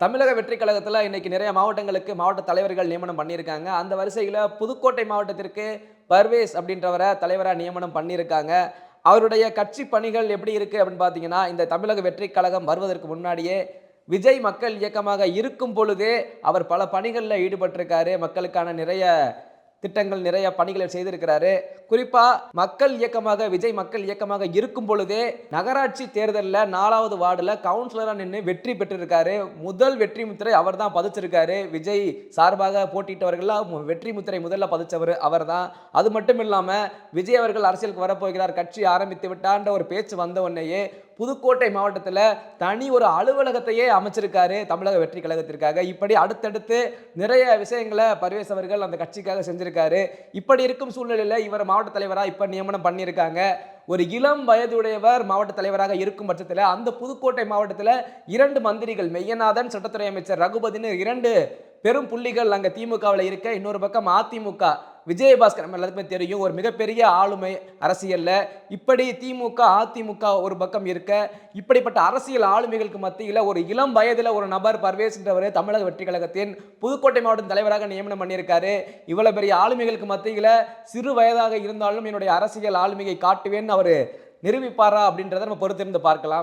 தமிழக வெற்றி கழகத்துல இன்னைக்கு நிறைய மாவட்டங்களுக்கு மாவட்ட தலைவர்கள் நியமனம் பண்ணியிருக்காங்க. அந்த வரிசையில புதுக்கோட்டை மாவட்டத்திற்கு பர்வேஸ் அப்படின்றவர தலைவரா நியமனம் பண்ணியிருக்காங்க. அவருடைய கட்சி பணிகள் எப்படி இருக்கு அப்படின்னு பார்த்தீங்கன்னா, இந்த தமிழக வெற்றி கழகம் வருவதற்கு முன்னாடியே விஜய் மக்கள் இயக்கமாக இருக்கும் பொழுதே அவர் பல பணிகள்ல ஈடுபட்டிருக்காரு. மக்களுக்கான நிறைய திட்டங்கள், நிறைய பணிகளை செய்திருக்கிறாரு. குறிப்பா மக்கள் இயக்கமாக விஜய் மக்கள் இயக்கமாக இருக்கும் பொழுதே நகராட்சி தேர்தல்ல 4வது வார்டுல கவுன்சிலரா நின்னு வெற்றி பெற்றிருக்காரு. முதல் வெற்றி முத்திரை அவர்தான் பதிச்சிருக்காரு. விஜய் சார்பாக போட்டியிட்டவர்கள்லாம் வெற்றி முத்திரை முதல்ல பதிச்சவர் அவர்தான். அது மட்டும் இல்லாம விஜய் அவர்கள் அரசியலுக்கு வரப்போகிறார், கட்சி ஆரம்பித்து விட்டார்ன்ற ஒரு பேச்சு வந்த உடனேயே புதுக்கோட்டை மாவட்டத்துல தனி ஒரு அலுவலகத்தையே அமைச்சிருக்காரு தமிழக வெற்றி கழகத்திற்காக. இப்படி அடுத்தடுத்து நிறைய விஷயங்களை பர்வேஸ் அவர்கள் அந்த கட்சிக்காக செஞ்சிருக்காரு. இப்படி இருக்கும் சூழ்நிலையில இவர் மாவட்ட தலைவரா இப்ப நியமனம் பண்ணியிருக்காங்க. ஒரு இளம் வயதுடையவர் மாவட்ட தலைவராக இருக்கும் பட்சத்தில் அந்த புதுக்கோட்டை மாவட்டத்தில் 2 மந்திரிகள், மெய்யநாதன் சட்டத்துறை அமைச்சர் ரகுபதினு 2 பெரும் புள்ளிகள் அங்க திமுகவில் இருக்க, இன்னொரு பக்கம் அதிமுக விஜயபாஸ்கர் நம்ம எல்லாருக்குமே தெரியும், ஒரு மிகப்பெரிய ஆளுமை அரசியல்ல. இப்படி திமுக அதிமுக ஒரு பக்கம் இருக்க, இப்படிப்பட்ட அரசியல் ஆளுமைகளுக்கு மத்தியில் ஒரு இளம் வயதில் ஒரு நபர் பர்வேஸ்ன்றவர் தமிழக வெற்றி கழகத்தின் புதுக்கோட்டை மாவட்ட தலைவராக நியமனம் பண்ணியிருக்காரு. இவ்வளவு பெரிய ஆளுமைகளுக்கு மத்தியில் சிறு வயதாக இருந்தாலும் என்னுடைய அரசியல் ஆளுமையை காட்டுவேன் அவர் நிரூபிப்பாரா அப்படின்றத நம்ம பொறுத்திருந்து பார்க்கலாம்.